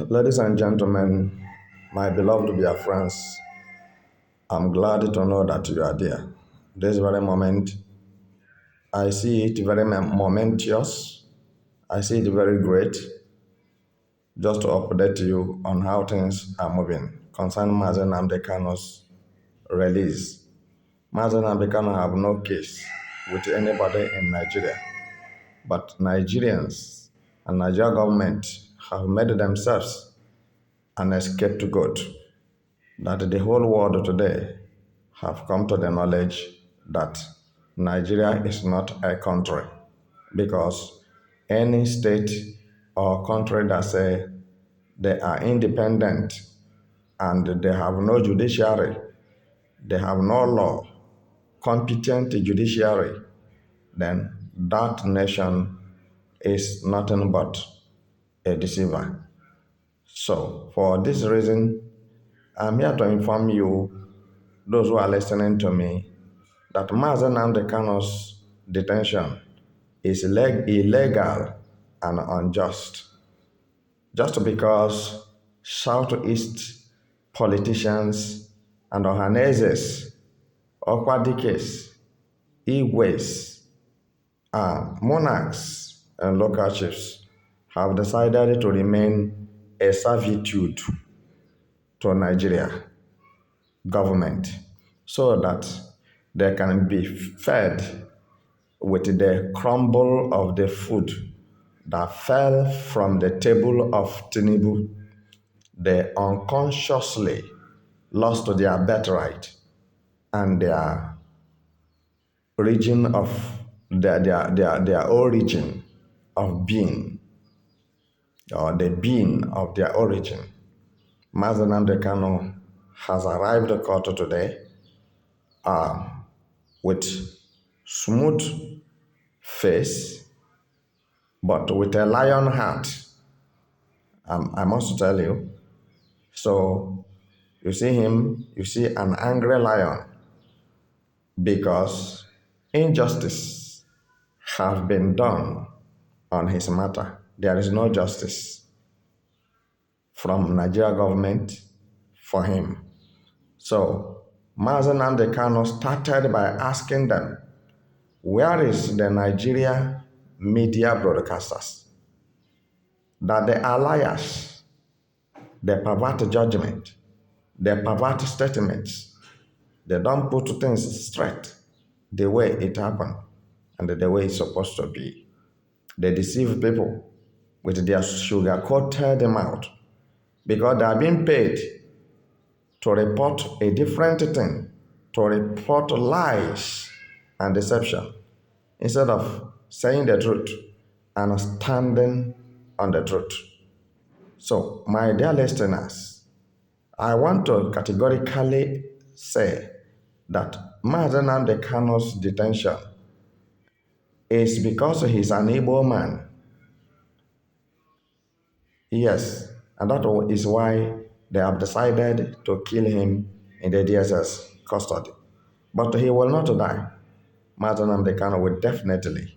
Ladies and gentlemen, my beloved Biafrans, I'm glad to know that you are there. This very moment, I see it very momentous. I see it very great. Just to update you on how things are moving concerning Mazi Nnamdi Kanu's release. Mazi Nnamdi Kanu have no case with anybody in Nigeria, but Nigerians and Nigeria government have made themselves an scapegoat that the whole world today have come to the knowledge that Nigeria is not a country, because any state or country that say they are independent and they have no judiciary, they have no law, competent judiciary, then that nation is nothing but a deceiver. So for this reason, I'm here to inform you, those who are listening to me, that Mazi Nnamdi Kanu's detention is illegal and unjust, just because Southeast politicians and Ohanezes, Okwadikes, Igwes, monarchs, and local chiefs have decided to remain a servitude to Nigeria government so that they can be fed with the crumble of the food that fell from the table of Tinubu. They unconsciously lost their birthright and their origin of their origin of being, or the being of their origin. Mazi Nnamdi Kanu has arrived at court today with smooth face, but with a lion heart. I must tell you. So you see him, you see an angry lion, because injustice have been done on his matter. There is no justice from Nigeria government for him. So Mazi Nnamdi Kanu started by asking them, where is the Nigeria media broadcasters? That they are liars, they pervert judgment, they pervert statements, they don't put things straight the way it happened and the way it's supposed to be. They deceive people with their sugar-coated mouth, because they are being paid to report a different thing, to report lies and deception, instead of saying the truth and standing on the truth. So, my dear listeners, I want to categorically say that Mazi Nnamdi Kanu's detention is because he's an Igbo man. Yes, and that is why they have decided to kill him in the DSS custody. But he will not die. Mazi Nnamdi Kanu will definitely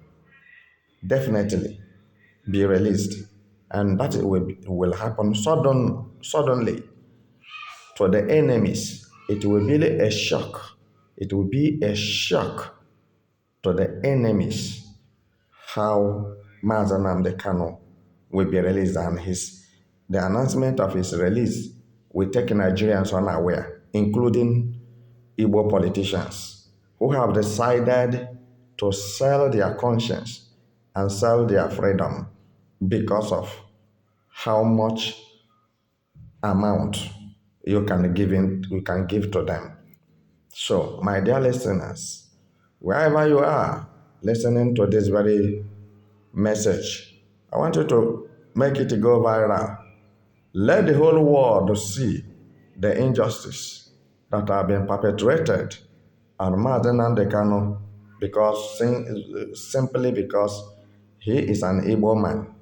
be released. And that will happen suddenly to the enemies. It will be a shock. It will be a shock to the enemies how Mazi Nnamdi Kanu will be released, and the announcement of his release will take Nigerians unaware, including Igbo politicians who have decided to sell their conscience and sell their freedom because of how much amount you can give to them. So, my dear listeners, wherever you are listening to this very message, I want you to make it go viral. Let the whole world see the injustice that have been perpetrated on Mazi Nnamdi Kanu, simply because he is an Igbo man.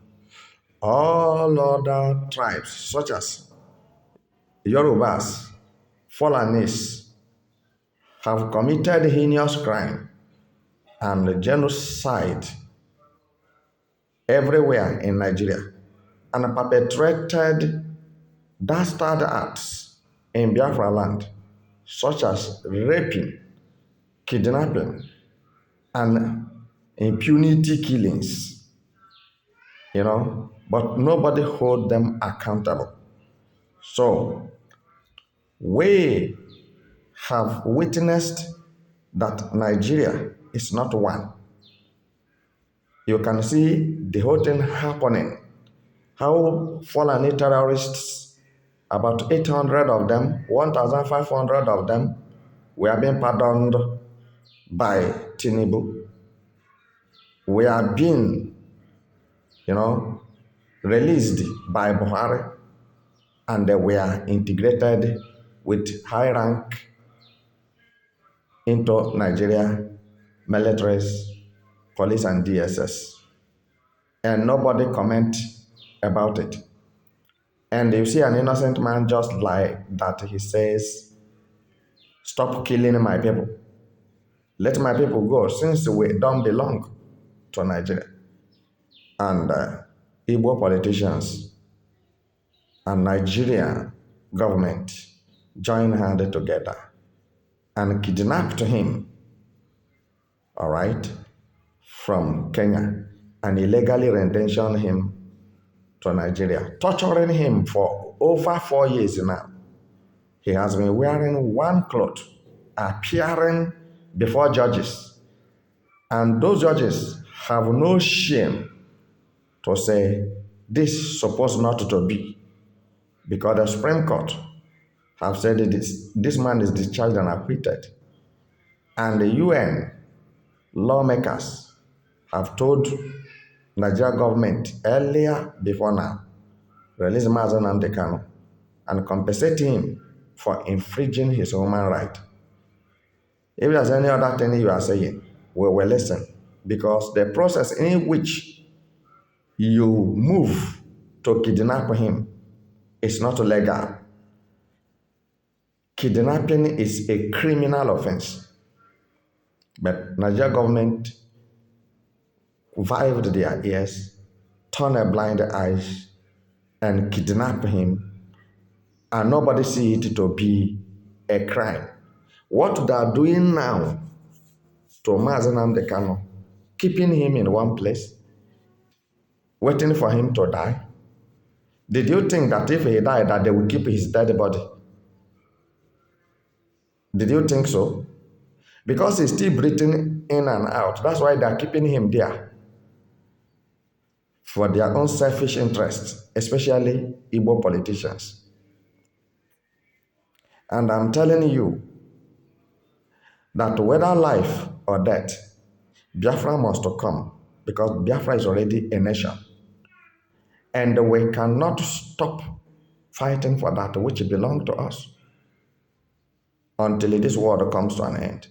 All other tribes, such as Yorubas, Fulanis, have committed heinous crime and genocide everywhere in Nigeria, and perpetrated dastard acts in Biafra land, such as raping, kidnapping, and impunity killings, but nobody hold them accountable. So we have witnessed that Nigeria is not one. You can see the whole thing happening. How Fulani terrorists, about 800 of them, 1,500 of them, were being pardoned by Tinubu. We are being, you know, released by Buhari, and they were integrated with high rank into Nigeria militaries, police, and DSS. And nobody comment about it. And you see an innocent man just like that, he says, stop killing my people. Let my people go, since we don't belong to Nigeria. And Igbo politicians and Nigerian government joined hands together and kidnapped him, all right, from Kenya, and illegally renditioned him to Nigeria, torturing him for over 4 years now. He has been wearing one cloth, appearing before judges, and those judges have no shame to say this is supposed not to be, because the Supreme Court have said this man is discharged and acquitted. And the UN lawmakers have told Nigeria government earlier before now, release Mazi Nnamdi Kanu and compensate him for infringing his human right. If there's any other thing you are saying, we will listen, because the process in which you move to kidnap him is not legal. Kidnapping is a criminal offense. But Nigeria government wived their ears, turned a blind eyes, and kidnap him, and nobody see it to be a crime. What they are doing now to Mazi Nnamdi Kanu, keeping him in one place, waiting for him to die. Did you think that if he died, that they would keep his dead body? Did you think so? Because he's still breathing in and out. That's why they're keeping him there, for their own selfish interests, especially Igbo politicians. And I'm telling you that whether life or death, Biafra must come, because Biafra is already a nation. And we cannot stop fighting for that which belongs to us until this world comes to an end.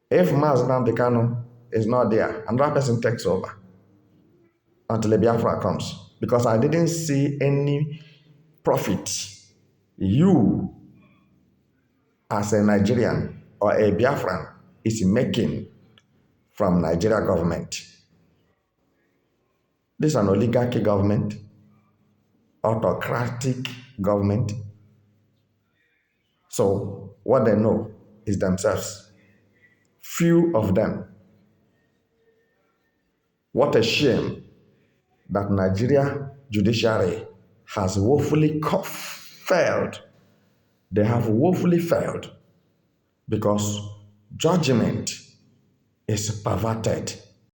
If Mazi Nnamdi Kanu is not there, another person takes over until Biafra comes. Because I didn't see any profit you as a Nigerian or a Biafran is making from Nigeria government. This is an oligarchy government, autocratic government. So what they know is themselves. Few of them. What a shame that Nigeria judiciary has woefully failed. They have woefully failed because judgment is perverted.